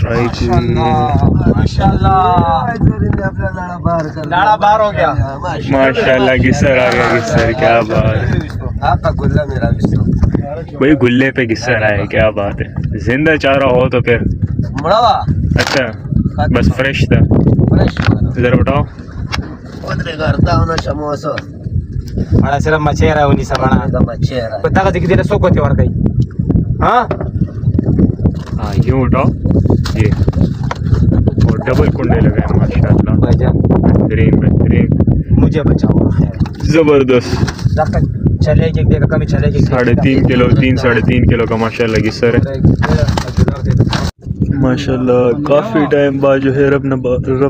Strike हुई। लाड़ा बाहर हो गया माशाल्लाह। गिस्सर आ गया, गिस्सर, क्या बात है भाई, गुल्ले पे गिस्सर आया, क्या बात है। जिंदा चारा हो तो फिर अच्छा, बस फ्रेश था। जरा उठाओ। मला सिर्फ मच्छर आहे उन्हीं समाना पता का किती सोक होते वर काही हाँ ये उठाओ ये, और डबल कुंडे लगाए माशाल्लाह। बेहतरीन बेहतरीन, मुझे बचाओ जबरदस्त। चले देखा कमी चले 3.5 किलो 3.5 किलो का माशाल्लाह गिस्सर है माशाल्लाह। काफ़ी टाइम बाद जो है रब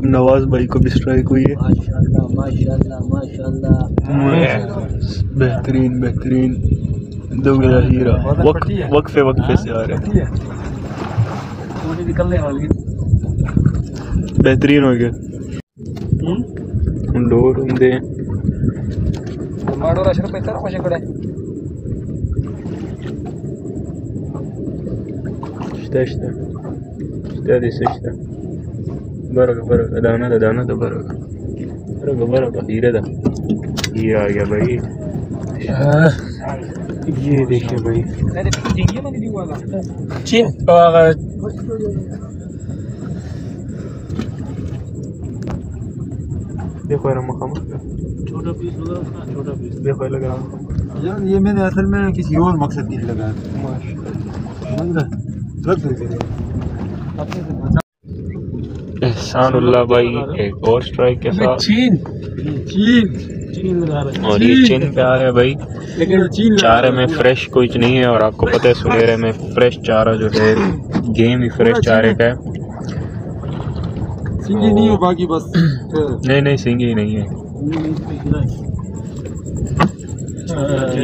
नवाज भाई को भी स्ट्राइक हुई है। बेहतरीन बेहतरीन दोगला हीरा, वक्फे से आ रहे हैं। बेहतरीन हो गया। डोर दे बरगा दाना हीरे दा ये आ गया भाई। ये देखिए भाई, देखो छोटा पीस देखो लगा यार। ये मैंने असल में किसी और मकसद के लिए लगाया। एहसानुल्लाह भाई एक और स्ट्राइक के साथ चीन और ये चीन पे आ रहा है भाई। लेकिन चारे में फ्रेश कुछ नहीं है, और आपको पता है सुनेरे में फ्रेश चारा जो है, गेम ही फ्रेश चारे का है। सिंगी नहीं हो बाकी बस नहीं सिंगी नहीं है।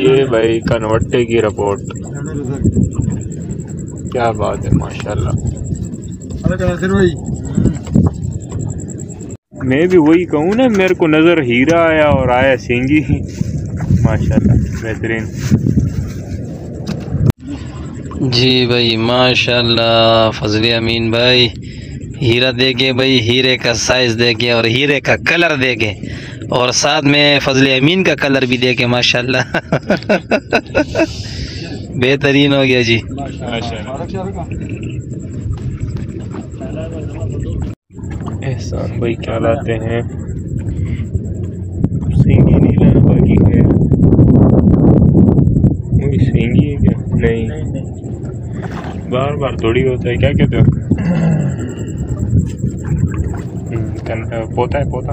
ये भाई कन्वर्टे की रिपोर्ट, क्या बात है माशाल्लाह। मैं भी वही कहूँ ना, मेरे को नज़र हीरा आया और आया सिंगी माशाल्लाह। बेहतरीन जी भाई माशाल्लाह। फजली अमीन भाई हीरा देखे भाई, हीरे का साइज देखे और हीरे का कलर देखे, और साथ में फजली अमीन का कलर भी देखे माशाल्लाह। बेहतरीन हो गया जी। एहसान भाई क्या लाते हैं, सिंगी नहीं लाना बाकी है। वही सिंगी है क्या? नहीं बार बार थोड़ी होता है, क्या कहते हो? पोता है पोता।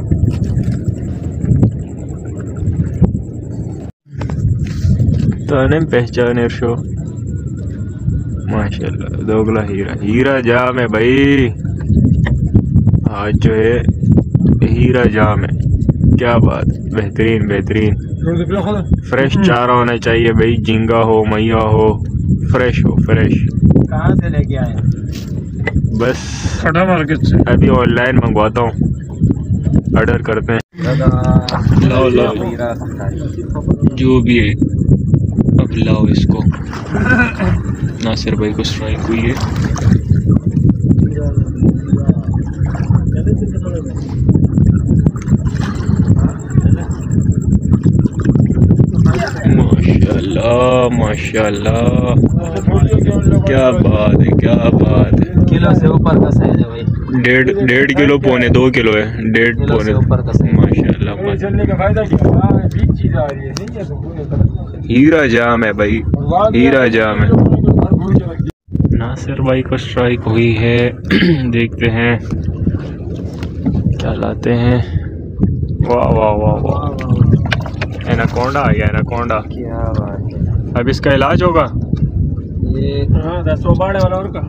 ताने पहचाने शो माशाल्लाह। दोगला हीरा जाम है भाई, आज जो है हीरा जाम है, क्या बात। बेहतरीन बेहतरीन फ्रेश चारा होना चाहिए भाई, झींगा हो मैया हो, फ्रेश हो फ्रेश। कहाँ से लेके आए? बस खड़ा मार्केट से। अभी ऑनलाइन मंगवाता हूँ, ऑर्डर करते हैं। लाओ जो भी है अब लाओ इसको। नासिर भाई को स्ट्राइक हुई है। माशाल्लाह माशाल्लाह, क्या बात है क्या बात है। किलो से ऊपर का साइज है भाई। 1.5 किलो 2 किलो है। 1.5 ऊपर का साइज माशाल्लाह। हीरा जाम है भाई, हीरा जाम है। नासिर भाई को स्ट्राइक हुई है। देखते हैं क्या लाते हैं। वाह वाह वाह वाह, एनाकोंडा आ गया, एनाकोंडा। क्या बात है। अब इसका इलाज होगा ये 10 वाला और का,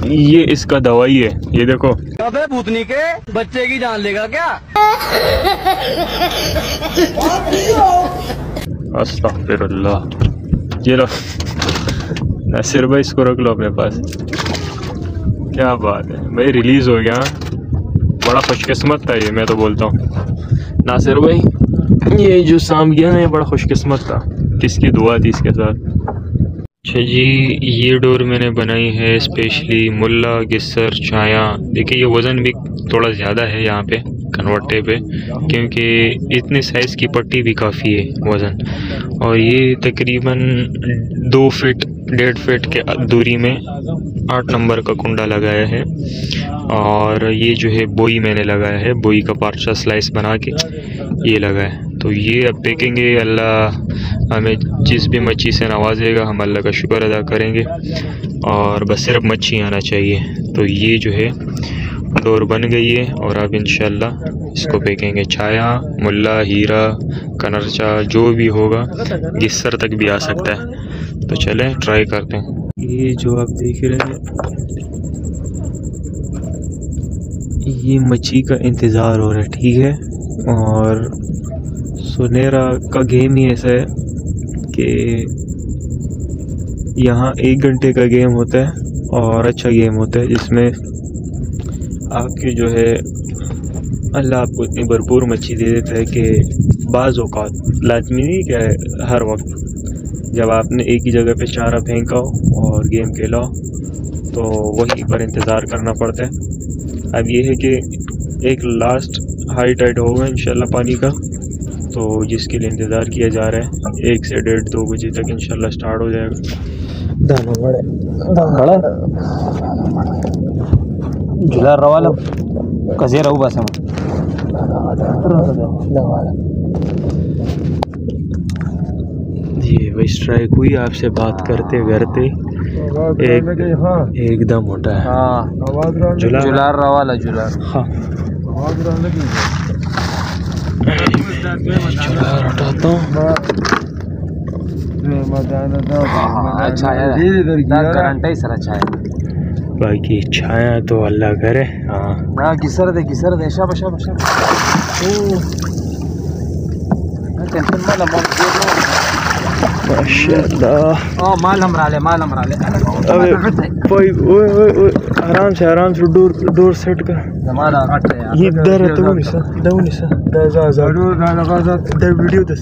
ये इसका दवाई है। ये देखो। अबे भूतनी के बच्चे की जान लेगा क्या? अस्तगफिरुल्लाह। ये लो नासिर भाई, इसको रख लो अपने पास। क्या बात है भाई, रिलीज हो गया। बड़ा खुशकिस्मत था ये, मैं तो बोलता हूँ नासिर भाई, ये जो साम गया ना, ये बड़ा खुशकिस्मत था। किसकी दुआ थी इसके साथ। अच्छा जी, ये डोर मैंने बनाई है स्पेशली मुल्ला, गिस्सर, छाया। देखिए ये वज़न भी थोड़ा ज़्यादा है यहाँ पे कन्वर्टे पे, क्योंकि इतने साइज़ की पट्टी भी काफ़ी है वज़न। और ये तकरीबन 2 फीट 1.5 फीट के दूरी में 8 नंबर का कुंडा लगाया है। और ये जो है बोई मैंने लगाया है, बोई का पार्चा स्लाइस बना के ये लगा है। तो ये अब देखेंगे, अल्लाह हमें जिस भी मच्छी से नवाजेगा हम अल्लाह का शुक्र अदा करेंगे, और बस सिर्फ मच्छी आना चाहिए। तो ये जो है डोर बन गई है और अब इंशाल्लाह इसको फेंकेंगे। छाया, मुल्ला, हीरा, कनरचा जो भी होगा, गिस्सर तक भी आ सकता है। तो चलें ट्राई करते हैं। ये जो आप देख रहे हैं, ये मच्छी का इंतज़ार हो रहा है, ठीक है। और सुनेरा का गेम ही ऐसा है कि यहाँ 1 घंटे का गेम होता है और अच्छा गेम होता है, जिसमें आपके जो है अल्लाह आपको इतनी भरपूर मच्छी दे देता है कि बाज़ औक़ात लाज़मी नहीं क्या है, हर वक्त जब आपने एक ही जगह पे चारा फेंका हो और गेम खेला हो तो वहीं पर इंतज़ार करना पड़ता है। अब ये है कि एक लास्ट हाई टाइड होगा इंशाल्लाह पानी का, तो जिसके लिए इंतज़ार किया जा रहा है। 1 से 1.5-2 बजे तक इंशाल्लाह स्टार्ट हो जाएगा। दाना बड़े दाना जुलार रवाला कसे रहू बस हम जी भाई स्ट्राइक हुई आपसे बात करते करते, एकदम मोटा है। जुलार रवाला जुलार। हाँ जुलार हटाता हूँ। अच्छा है सर, अच्छा है। बाकी छाया तो अल्लाह करे। हाँ गिसर दे शाबाश शाबाश टेंशन माला माशाल्लाह। माल हमरा ले अबे भाई ओए आराम से डोर सेट कर। जमाना घट है यार। ये दर तो निसा दर वीडियो दस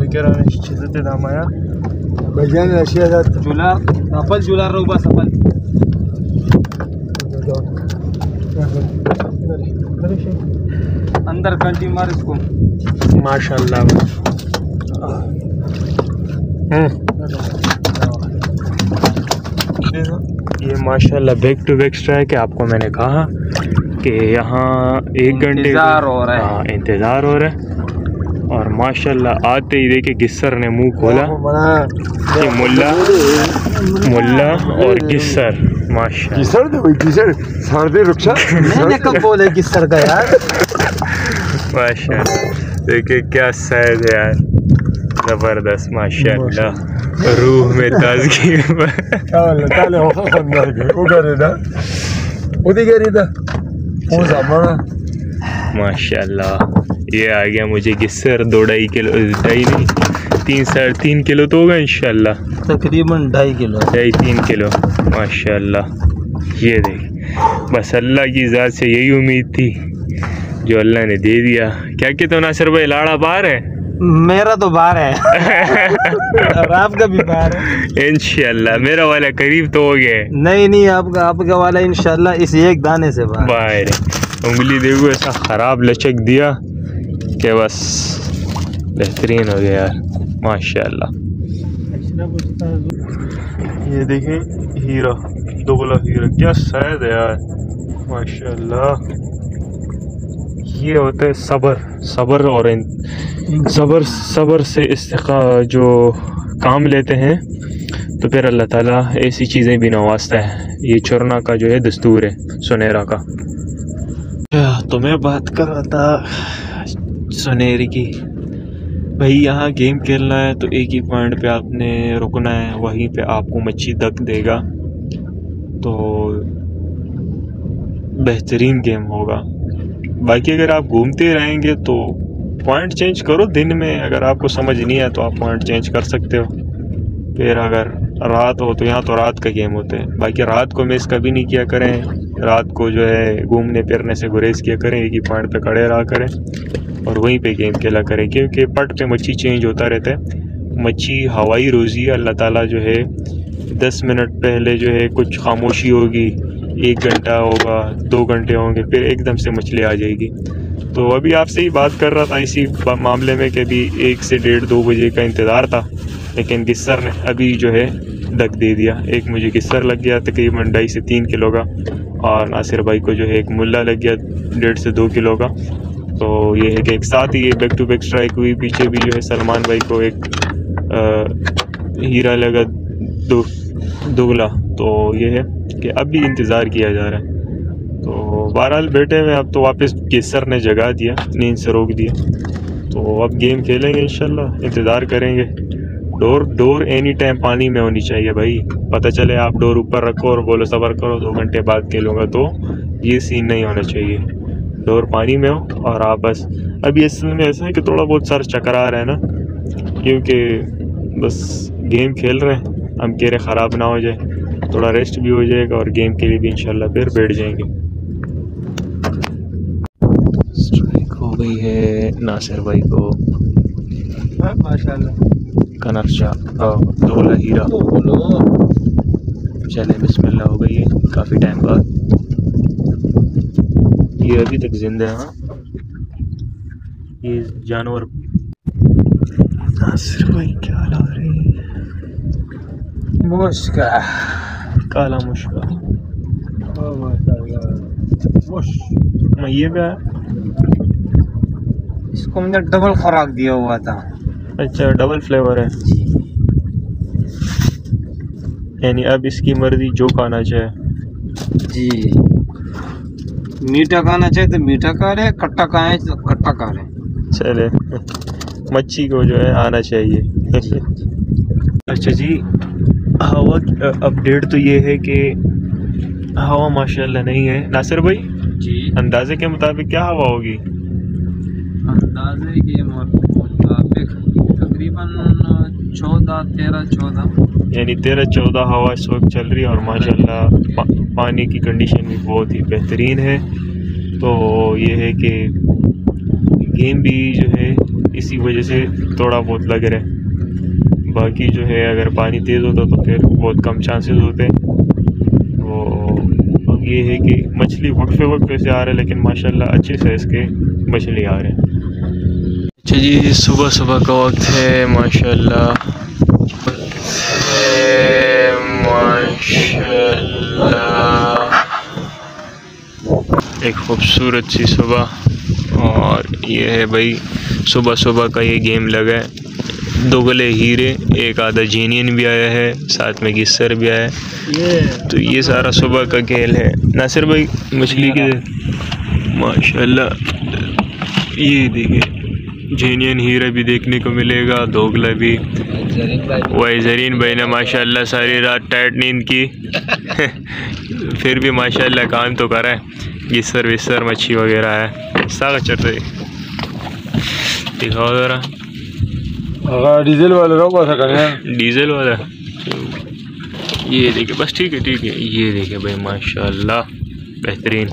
वगैरह ने चीज़ दे दामाया बजान रशिया दा जुलार सफल जुलार रो बस सफल अंदर कंटी मार इसको माशाल्लाह। ये माशाल्लाह बैक टू बैक स्ट्राइक है। आपको मैंने कहा कि यहाँ 1 घंटे इंतज़ार हो रहा है। हाँ इंतज़ार हो रहा है। और माशाल्लाह आते ही देखे गिस्सर ने मुंह खोला। ये मुल्ला और गिस्सर माशाल्लाह। मैंने कब बोले गिस्सर का यार। माशाल्लाह देखिए क्या साइज है यार, ज़बरदस्त माशाल्लाह। रूह में ताज़गी माशाल्लाह। ये आ गया मुझे गिस्सर 2-2.5 किलो, 3-3.5 किलो तो होगा इंशाल्लाह, तकरीबन 2.5 किलो 2.5-3 किलो माशाल्लाह। ये देख, बस अल्लाह की ज़ात से यही उम्मीद थी जो अल्लाह ने दे दिया। क्या कहते हो नासिर भाई, लाड़ा बाहर है? मेरा तो बाहर है और आपका भी बाहर है इंशाल्लाह। मेरा वाला करीब तो हो गया। नहीं आपका वाला इंशाल्लाह इस एक दाने से बाहर है। उंगली देखो ऐसा ख़राब लचक दिया कि बस बेहतरीन हो गया यार माशाल्लाह। ये देखें हीरा, दोगला हीरा, क्या साइज है यार माशाल्लाह। ये होता है सब्र और सब्र से इस्तिका जो काम लेते हैं तो फिर अल्लाह ताला ऐसी चीज़ें भी नवाजता है। ये चुरना का जो है दस्तूर है सुनेरा का। तो मैं बात कर रहा था सुनेरी की। भाई यहाँ गेम खेलना है तो एक ही पॉइंट पे आपने रुकना है, वहीं पे आपको मच्छी दक देगा तो बेहतरीन गेम होगा। बाकी अगर आप घूमते रहेंगे तो पॉइंट चेंज करो दिन में, अगर आपको समझ नहीं है तो आप पॉइंट चेंज कर सकते हो। फिर अगर रात हो तो यहाँ तो रात का गेम होता है। बाकी रात को मिस कभी नहीं किया करें, रात को जो है घूमने फिरने से गुरेज किया करें, एक ही पॉइंट पे खड़े रहा करें और वहीं पे गेम खेला करें, क्योंकि पट पे मच्छी चेंज होता रहता है। मच्छी हवाई रोज़ी है। अल्लाह ताला जो है 10 मिनट पहले जो है कुछ खामोशी होगी, 1 घंटा होगा, 2 घंटे होंगे, फिर एकदम से मछली आ जाएगी। तो अभी आपसे ही बात कर रहा था इसी मामले में कि अभी 1 से 1:30-2 बजे का इंतज़ार था, लेकिन गिस्सर ने अभी जो है दग दे दिया। एक मुझे गिस्सर लग गया तकरीबन 2.5 से 3 किलो का, और नासिर भाई को जो है एक मुल्ला लग गया 1.5 से 2 किलो का। तो ये है कि एक साथ ही ये बैक टू बैक स्ट्राइक हुई। पीछे भी जो है सलमान भाई को एक हीरा लगा दुगला। तो ये है कि अब भी इंतज़ार किया जा रहा है। तो बहरहाल बैठे हुए, अब तो वापस गिस्सर ने जगा दिया, नींद से रोक दिया। तो अब गेम खेलेंगे इंशाल्लाह, इंतज़ार करेंगे। डोर एनी टाइम पानी में होनी चाहिए भाई। पता चले आप डोर ऊपर रखो और बोलो सब्र करो 2 घंटे बाद खेलूँगा, तो ये सीन नहीं होना चाहिए। डोर पानी में हो और आप बस। अभी इस में ऐसा है कि थोड़ा बहुत सर चक्कर आ रहा है ना, क्योंकि बस गेम खेल रहे हैं, हम कह रहे ख़राब ना हो जाए, थोड़ा रेस्ट भी हो जाएगा और गेम के लिए भी इंशाल्लाह फिर बैठ जाएंगे। स्ट्राइक हो गई है नासिर भाई को माशाल्लाह। कनरचा दोला हीरा। चले बिस्मिल्लाह हो गई है काफ़ी टाइम बाद। ये अभी तक जिंदा है। हाँ, ये जानवर नासिर भाई क्या ला रहे हैं? मुश्का काला मुश्का। ये क्या है? इसको हमने डबल खुराक दिया हुआ था। अच्छा, डबल फ्लेवर है यानी अब इसकी मर्जी जो खाना चाहे। जी, मीठा खाना चाहे तो मीठा खा रहे, खट्टा खाए तो खट्टा खा रहे। चले मच्छी को जो है आना चाहिए। अच्छा जी, हवा अपडेट तो ये है कि हवा माशाल्लाह नहीं है। नासिर भाई जी, अंदाजे के मुताबिक क्या हवा होगी? अंदाजे के मुताबिक तकरीबन 14 यानी 13-14 हवा इस वक्त चल रही है और माशाल्लाह पानी की कंडीशन भी बहुत ही बेहतरीन है। तो ये है कि गेम भी जो है इसी वजह से थोड़ा बहुत लग रहा है। बाकी जो है अगर पानी तेज़ होता तो फिर बहुत कम चांसेस होते। तो अब ये है कि मछली वक्फे से आ रहा है, लेकिन माशाल्लाह अच्छे से इसके मछली आ रहे हैं। अच्छा जी, सुबह सुबह का वक्त है माशाल्लाह। एक खूबसूरत सी सुबह, और ये है भाई सुबह सुबह का ये गेम लगा है। 2 गले हीरे, एक आधा जीनियन भी आया है, साथ में गिस्सर भी आया है। तो ये सारा सुबह का खेल है। नासिर भाई मछली के माशाल्लाह ये देखिए जीनियन हीरा भी देखने को मिलेगा, दोगला भी। वही जरीन भाई ने माशाल्लाह सारी रात टाइट नींद की फिर भी माशाल्लाह काम तो करा है। गिस्सर विस्सर मच्छी वगैरह है। साग चढ़ते दिखाओ ज़रा। डीजल वाला डीजल वाला ये देखिए, बस ठीक है। ये देखिए भाई माशाल्लाह बेहतरीन।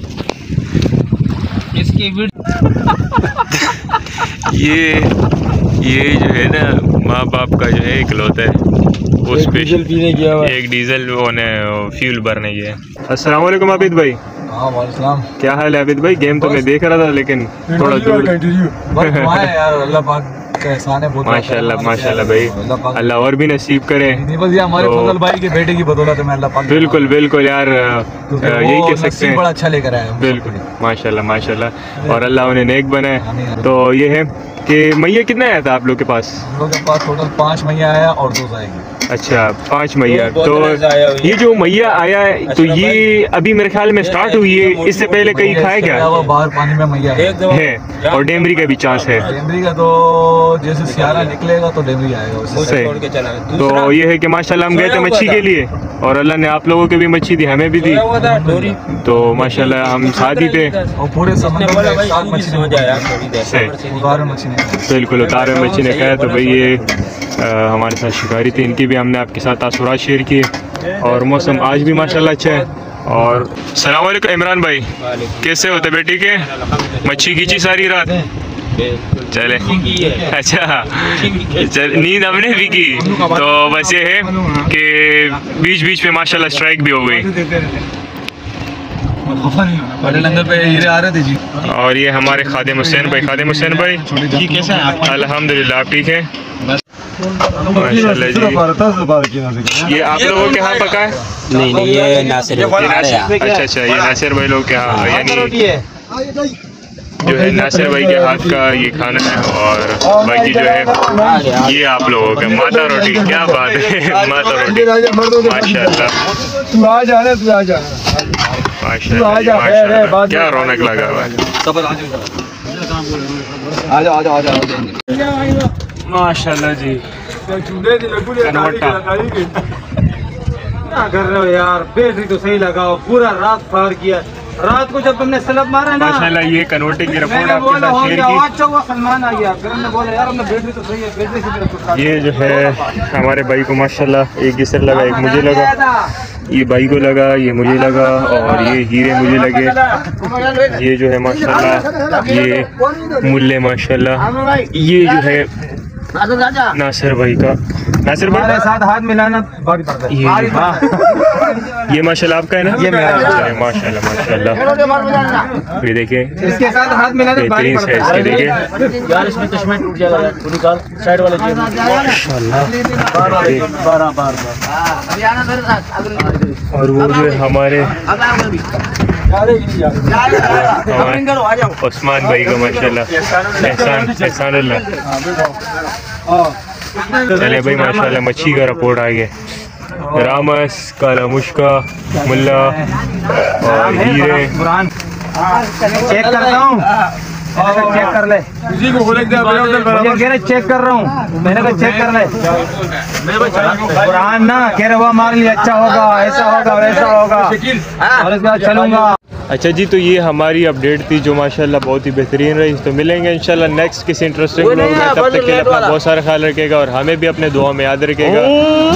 इसकी ये जो है ना माँ बाप का जो है इकलौता है, वो स्पेशल पीने गया हुआ है। एक डीजल होने फ्यूल भरने गया। अस्सलाम वालेकुम आबिद भाई। हाँ वालेकुम। क्या हाल है आबिद भाई? गेम तो मैं देख रहा था लेकिन थोड़ा दूर। यार अल्लाह पाक का एहसान है बहुत। माशाल्लाह भाई, अल्लाह और भी नसीब करे। बस ये हमारे फजल भाई के बेटे की बदौलत है, मैं अल्लाह पाक। बिल्कुल यार, यही कह सकते हैं। बड़ा अच्छा लेकर आया। बिल्कुल माशाल्लाह, और अल्लाह उन्हें नेक बनाए। तो ये है कि मैया कितना आया था आप लोग के पास? हम लोग के पास टोटल 5 मैया आया और 2 जाएंगे। अच्छा, 5 मैया। तो ये जो मैया आया है तो ये अभी मेरे ख्याल में स्टार्ट हुई है, इससे पहले कहीं खाया क्या? बाहर पानी में मैया है, और डेमरी का भी चांस है। डेमरी का तो जैसे सियारा निकलेगा तो डेमरी आएगा सही। तो ये है कि माशाल्लाह हम गए थे मच्छी के लिए, और अल्लाह ने आप लोगों को भी मच्छी दी, हमें भी दी। तो माशाल्लाह हम साथ ही थे। और पूरे समंदर में साथ मछली हो जाए। बिल्कुल, उतारे मच्छी ने खाया। तो भाई ये हमारे साथ शिकारी थे, इनकी भी हमने आपके साथ तासुरात शेयर किए। और मौसम आज भी माशाल्लाह अच्छा है। और सलाम वालेकुम इमरान भाई, कैसे होते बेटी के? मच्छी खींची सारी रात? चले अच्छा चल, नींद हमने भी की, तो बस ये है कि बीच बीच में माशाल्लाह स्ट्राइक भी हो गई। लंगर पे हीरे आ रहे थे जी। और ये हमारे खादिम हुसैन भाई जी कैसे हैं आप? अल्हम्दुलिल्लाह आप ठीक है माशाल्लाह जी। ये आप लोगों के यहाँ पका है? नहीं ये नासिर अच्छा ये नासिर भाई लोग के यहाँ, यानी जो है नासिर भाई के हाथ का ये खाना है। और बाकी जो है ये आप लोगों का माता रोटी, क्या बात है माता रोटी माशाल्लाह माशाल्लाह, क्या रौनक लगा हुआ है माशाल्लाह जी। क्या कर रहे हो यार, बैटरी तो सही लगाओ, पूरा रात पार किया। रात को जब तुमने सलब मारा ना माशाल्लाह, ये कन्वर्टिंग की रिपोर्ट आपके साथ शेयर की। सलमान आ गया, फिर हमने बोला यार हमने बैटरी तो सही है, बैटरी से मेरा कुछ। ये जो है हमारे भाई को माशाल्लाह एक गिसर लगा, एक मुझे लगा, ये भाई को लगा, ये मुझे लगा, और ये हीरे मुझे लगे। ये जो है माशाल्लाह ये मुल्ले माशाल्लाह, ये जो है नासिर भाई का, नासिर भाई साथ हाथ मिलाना भारी पड़ता है। ये माशाल्लाह आपका है ना? ये मेरा है। माशाल्लाह माशाल्लाह, ये देखिए इसके साथ हाथ मिलाना भारी बेहतरीन पड़ता साइज है। के, देखिए यार इसमें कश्मीर टूट जाएगा यार, तू निकाल साइड वाले और वो जो है हमारे उस्मान भाई का माशाल्लाह एहसान अल्लाह। चले भाई माशाल्लाह मच्छी का रिपोर्ट आ गया, रामस, काला मुश्का, मुल्ला और हीरे। चेक करता हूँ, चेक कर ले, चेक कर रहा हूँ, मैंने कहा चेक कर ले। कुरान ना कह रहे वो हमारे लिए अच्छा होगा, ऐसा होगा वैसा होगा, और इसके बाद चलूंगा। अच्छा जी, तो ये हमारी अपडेट थी जो माशाल्लाह बहुत ही बेहतरीन रही। तो मिलेंगे इंशाल्लाह नेक्स्ट किसी इंटरेस्टिंग व्लॉग में, तब तक के लिए अपना बहुत सारा ख्याल रखेगा और हमें भी अपने दुआ में याद रखेगा।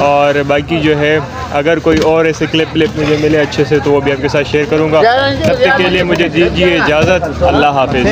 और बाकी जो है अगर कोई और ऐसे क्लिप मुझे मिले अच्छे से तो वो भी आपके साथ शेयर करूँगा। तब तक के लिए मुझे दीजिए इजाज़त, अल्लाह हाफिज़।